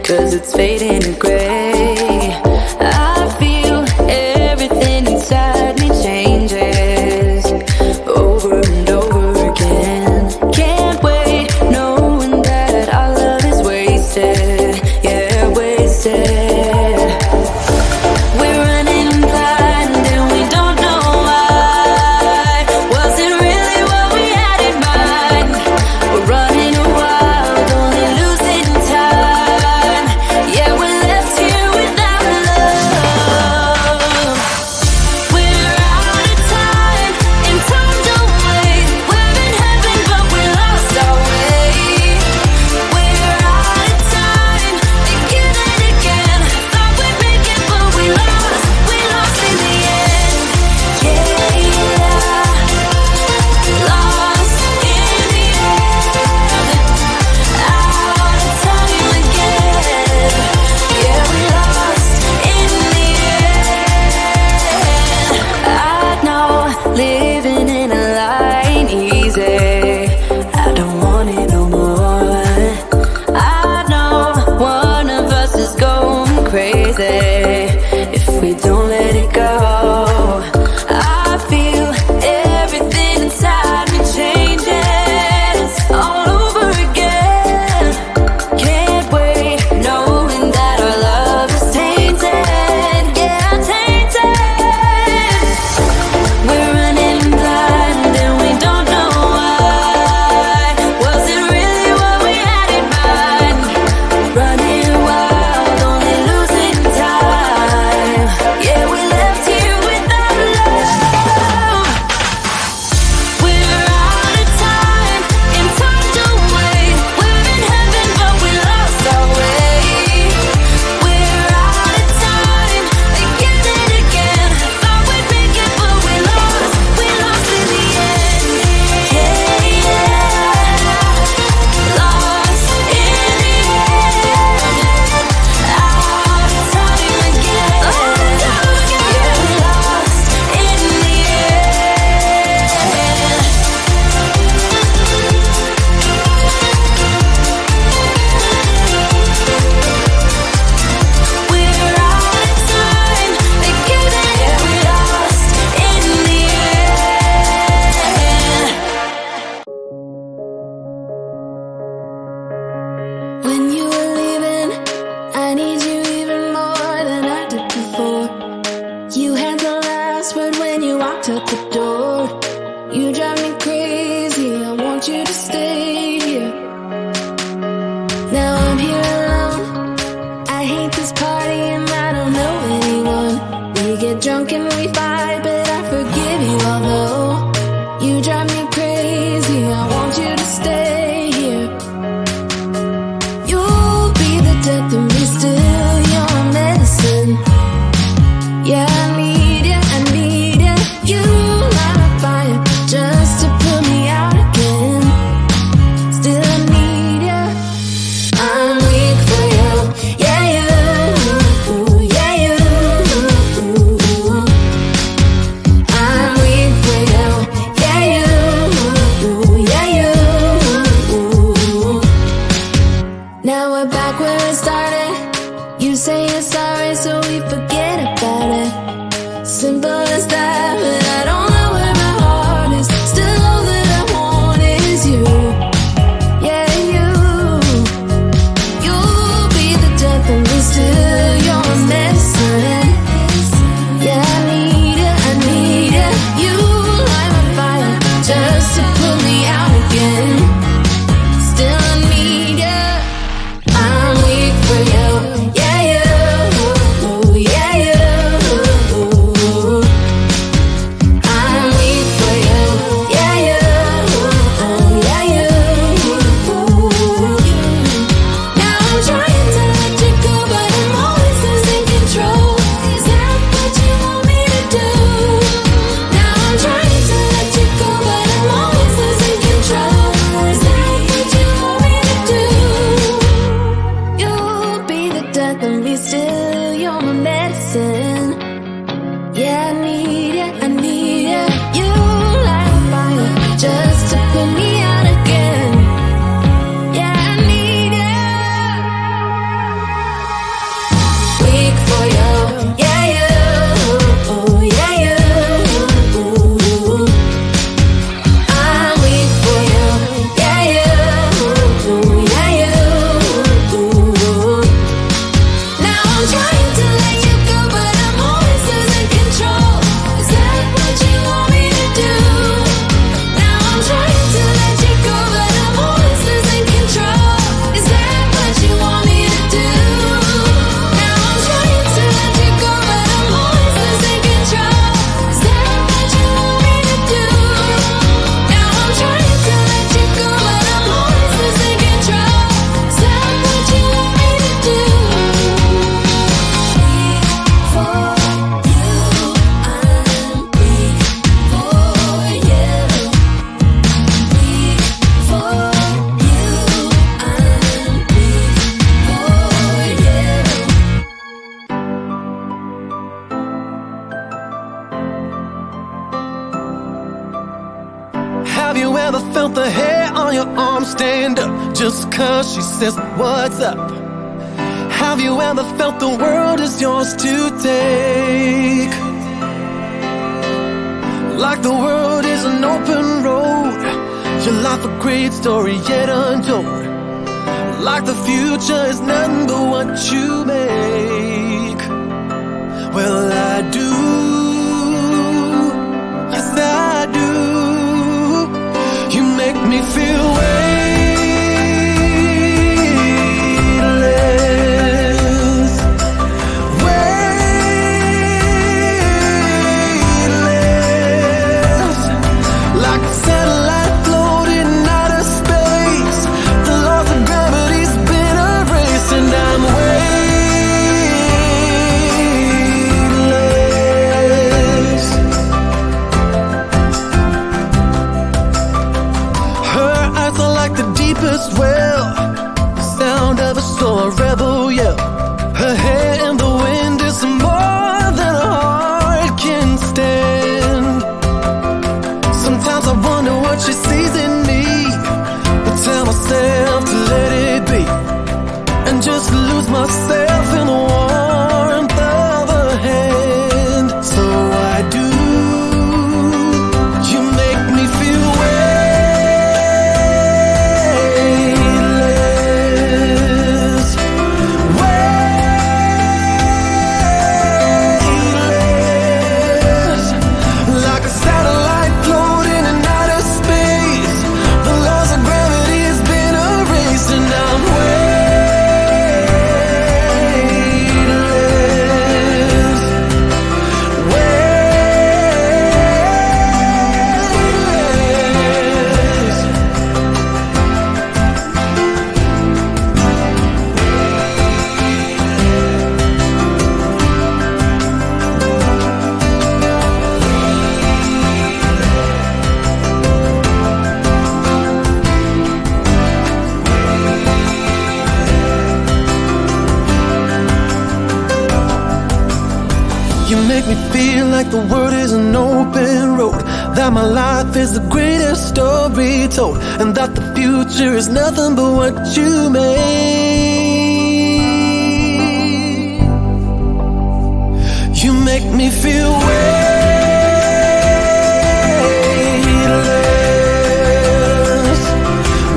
'cause it's fading to gray. I feel everything inside me changes over and over again. Can't wait knowing that our love is wasted, yeah, wasted. We're running blind and we don't know why. Was it really what we had in mind? We're running wild, only losing time. Yeah, we're left here without love. We're out of time and time don't wait. We're in heaven but we lost our way. We're out of time again and again. Thought we'd make it but we lost in the end. Yeah, lost in the end. Out of time again. Yeah, we lost in the end. I know living in a line easy. I don't want it no more. I know one of us is going crazy if we don't let it go. I feel everything inside me changes all over again. Can't wait knowing that our love is tainted, yeah, tainted. We're running blind and we don't know why. Was it really what we had in mind? Running wild, only losing time. Yeah, we left here without love. We're out of time and time don't wait. We're in heaven but we lost our way. We're out of time again and again. Thought we'd make it but we lost in the end. Yeah, lost in the end. Out of time again. Yeah, we lost in the end. We're out of time again. Yeah, we lost in the end. When you were leaving, I need you even more than I did before. You had the last word when you walked out the door. You drive me crazy, I want you to stay here. Now I'm here alone. I hate this party and I don't know anyone. We get drunk and we fight, but I forgive you although you drive me crazy. I want you to stay here. You'll be the death of me still, your medicine. Yeah, I need you, I need you. You light my fire just to put me out again. Still I need you. I'm weak for you, yeah you, yeah you. I'm weak for you, yeah you, yeah you. Now we're back where it started. You say you're sorry so we forget about it. Simple as that, but I don't know where my heart is. Still all that I want is you. Yeah, you. You'll be the death of me still, your medicine. Yeah, I need you, I need you. You light my fire just to put me out again. Still I need you. I'm weak for you, yeah you, yeah you. felt the hair on your arm stand up just 'cause she says what's up? Have you ever felt the world is yours to take? Like the world is an open road, your life a great story yet untold. Like the future is nothing but what you make. Well, I do, yes I do. You make me feel weightless, weightless. Like a satellite floating in outer space, the laws of gravity's been erased, and I'm weightless. Her eyes are like the deepest well, the sound of a sore rebel yell. Her hair in the wind is more than a heart can stand. Sometimes I wonder what she sees in me, but tell myself to let it be, and just lose myself in the warmth of her hand. So I do. You make me feel weightless, weightless. Like a satellite floating in outer space, the laws of gravity has been erased, and I'm weightless, weightless. You make me feel like the world is an open road, that my life is the greatest story told, and that the future is nothing but what you made. You make me feel weightless,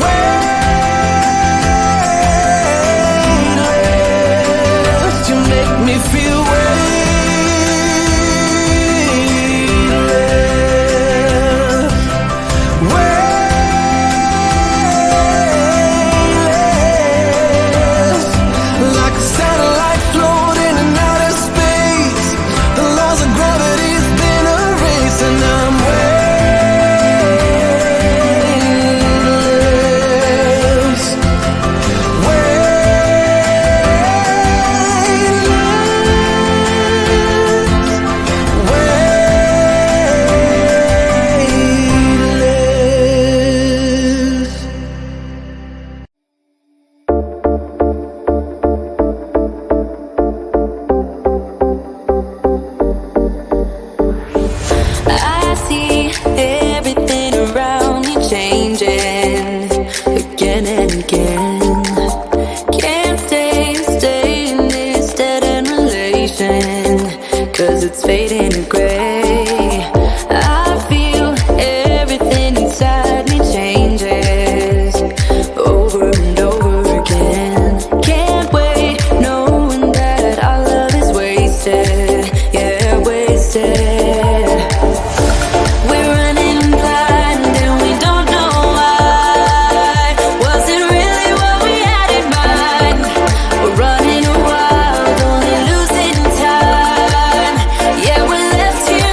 weightless. You make me feel weightless, weightless. Like a satellite floating in outer space, the laws of gravity's been erased, and I'm weightless, weightless, weightless. I see everything around me changing again and again. Can't stay in this dead-end relation, 'cause it's fading to gray. I feel everything inside me changes over and over again. Can't wait knowing that our love is wasted, yeah, wasted. We're running blind and we don't know why. Was it really what we had in mind? We're running wild, only losing time. Yeah, we're left here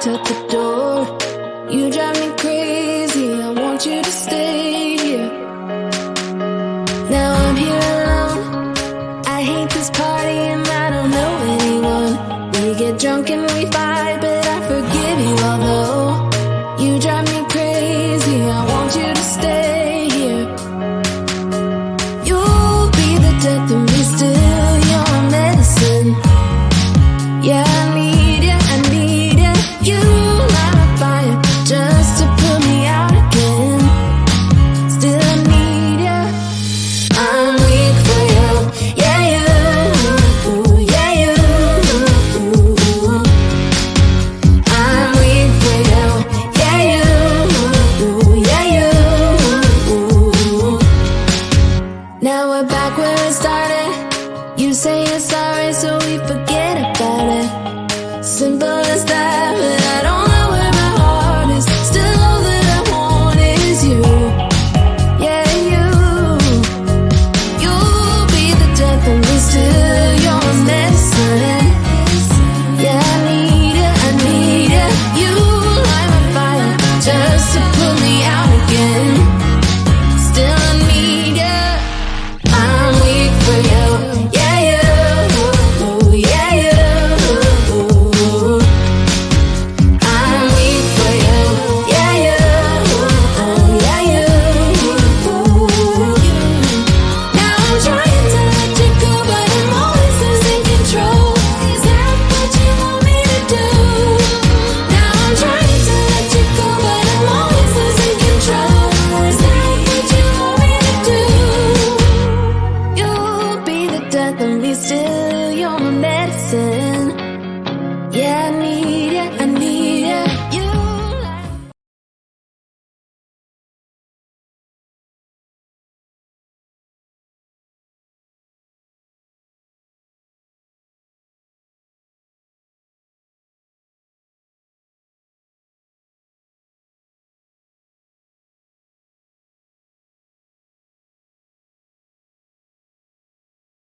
at the door.